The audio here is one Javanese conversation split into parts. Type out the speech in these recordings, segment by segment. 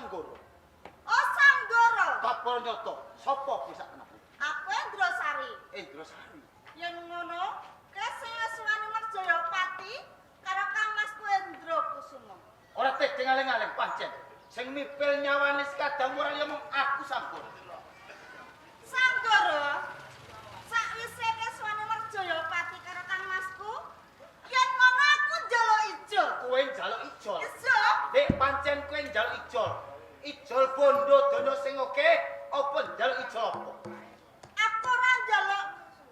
Sanggoro. Oh, Sanggoro. Kapolnyoto. Sapa bisa anak? Aku Endrosari. Endrosari. Yen ngono, kesing suwani Merjaya Pati karo Kang Masku Endro Kusumo. Ora teg ngaling-aling pancen. Sing mipil nyawane sekadang ora ya mung aku Sanggoro. Sanggoro. Sakwise keswani Merjaya Pati karo Kang Masku, yen ngono aku njaluk ijol. Kowe njaluk ijol. Iso? Dek pancen kowe njaluk ijol. Ijol bondo dono sing oke apa njaluk ijol apa? Aku ora njaluk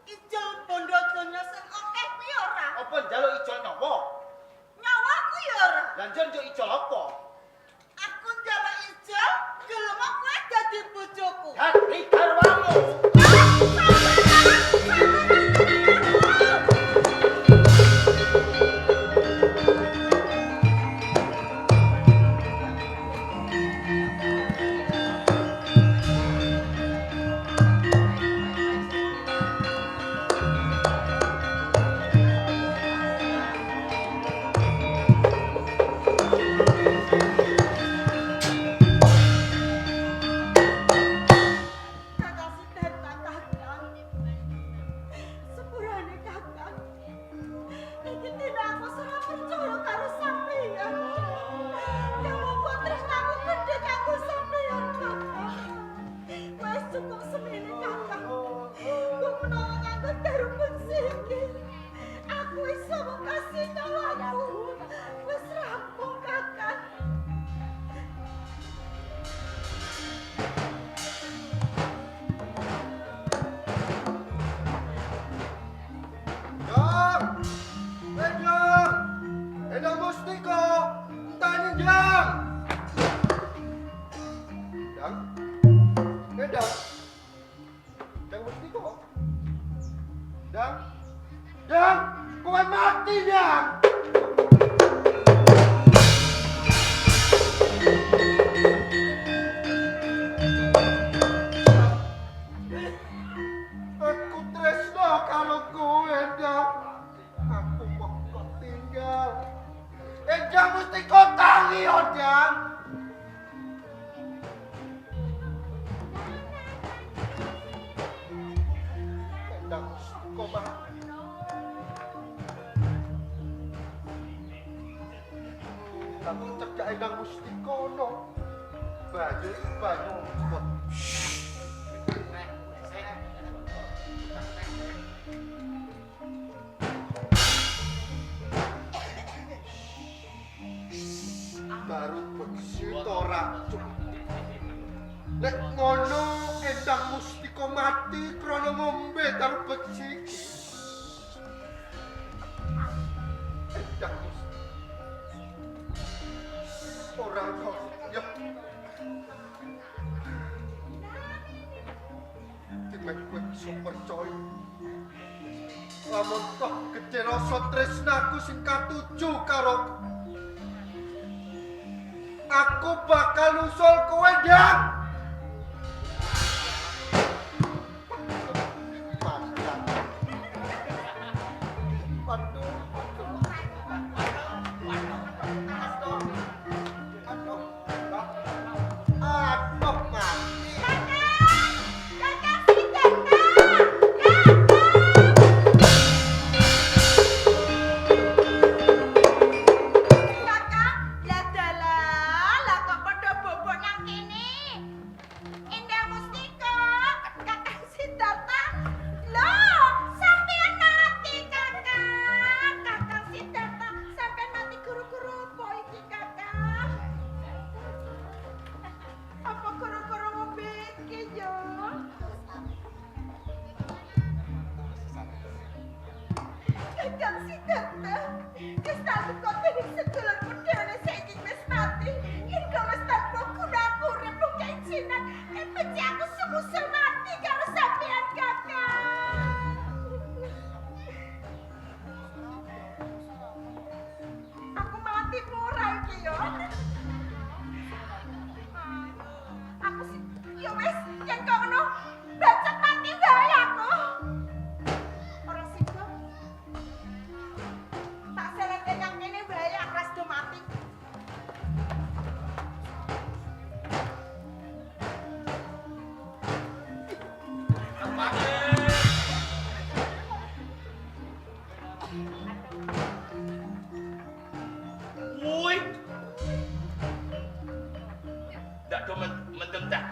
ijol bondo donya sing akeh kuwi ora. Apa njaluk ijol nyawa? Nyawaku ya ora. Lah njon njuk ijol apa? Aku njaluk ijol gelem kowe dadi bojoku. Dadi garwamu. Baru begitu ora. Nek ngono Endang Mustika mati krana ngombe karo becik. Endang Mustika. Ora kok ya. Dimek kowe iso percaya. Lamun kok gedhe rasa tresnaku sing katuju karo aku bakal nusul kowe, Dang.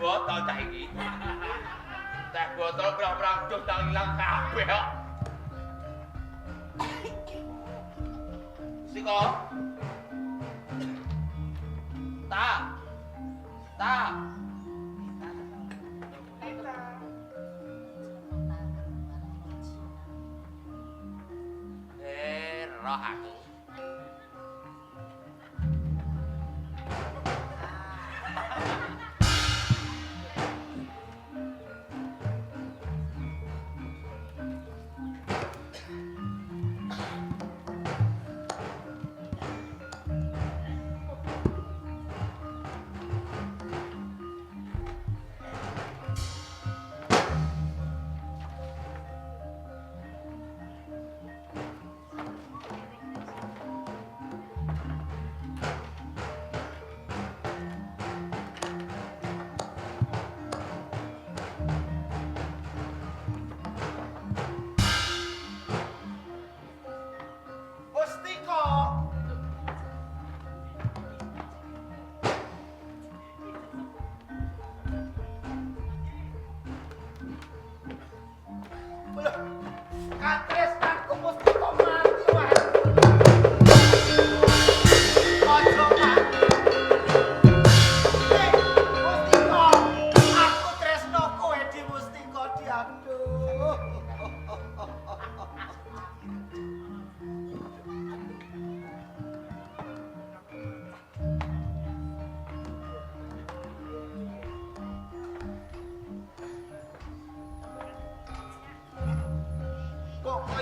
botol cah iki. Teh botol perang-perang dus tak ilang kabeh kok. Siko. Tak. Tak. Roh aku.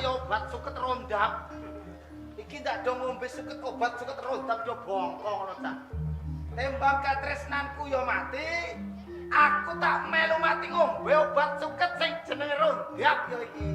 Obat suket rondap. Iki ndak do ngombe suket obat suket rondap yo bongko ngono ta. Tembang katresnanku yo mati. Aku tak melu mati ngombe obat suket sing jenenge rondap yo iki.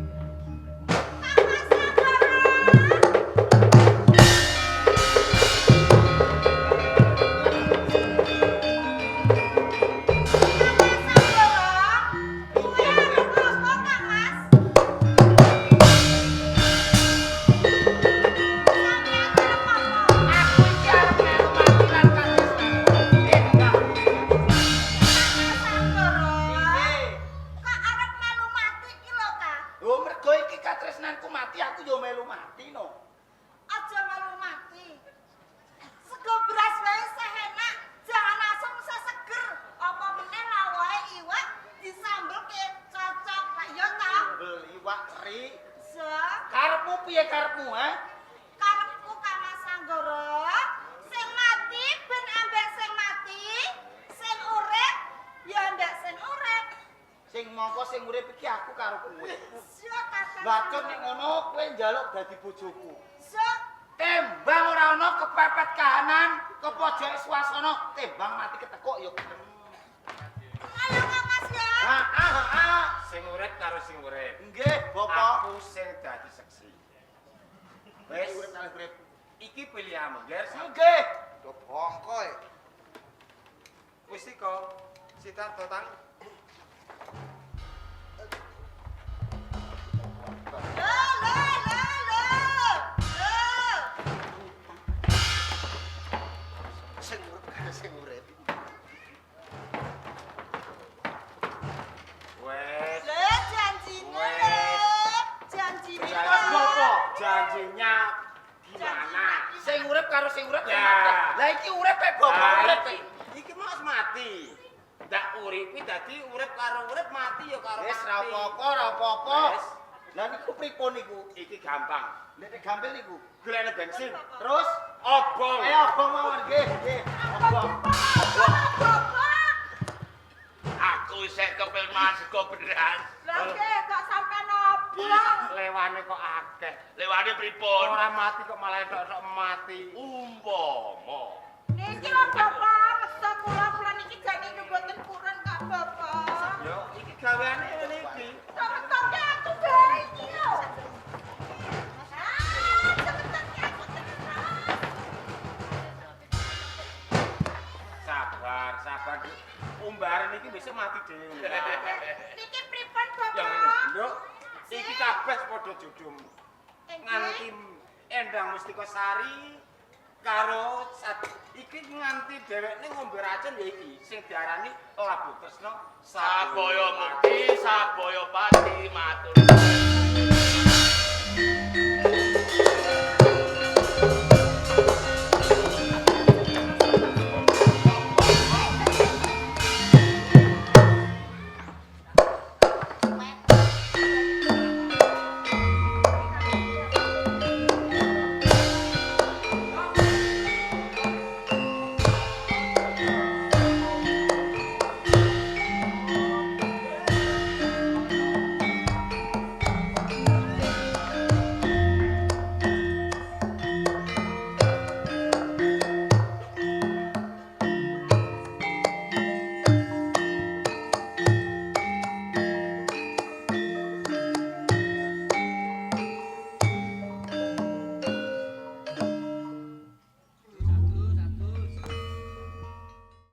Bacot nek ngono kowe njaluk dadi bojoku. Tembang ora ana kepepet kahanan, ke pojoke swasana, tembang mati ketekuk ya. Ayo Mas ya. Heeh. Sing urip karo sing urip. Nggih, Bapak. Aku sing dadi seksi. Wis urip nang urip. Iki pilihanmu, Ger. Nggih. Do bongko e. Wis iko. Sita totang. Sing urip. Wes. Lah janjine lho. Janjine. Apa? Janjinya gimana? Sing urip karo sing urip Ya. mati. Lah iki urip e Bapak urip. Iki mau mati. Ndak uripi dadi urip karo urip mati ya karo mati. Wis ra apa-apa. Wis. Lah niku pripun niku? Iki gampang. Nek gampil niku. Golekne bensin. Terus Obong. ayo obong mawon nggih. Obong. Aku isih kepil masuk beras. Lah nggih kok sampe nobong. Lewane kok akeh. Lewane pripun? Ora mati kok malah tok mati. Umpama. Niki lho Bapak, mesti kula niki jane mboten purun kok Bapak. Yo, iki gaweane ngene iki. Cepet-cepet aku bae iki yo. Sabar. Umbaran iki besok mati dhewe. Niki pripun Ya ngene, Bapak? Nduk. Iki kabeh padha jujum. Nganti Endang Mustika Sari karo iki nganti dhewekne ngombe racun ya iki sing diarani Labu Tresna Sabaya mukti, sabaya pati matur.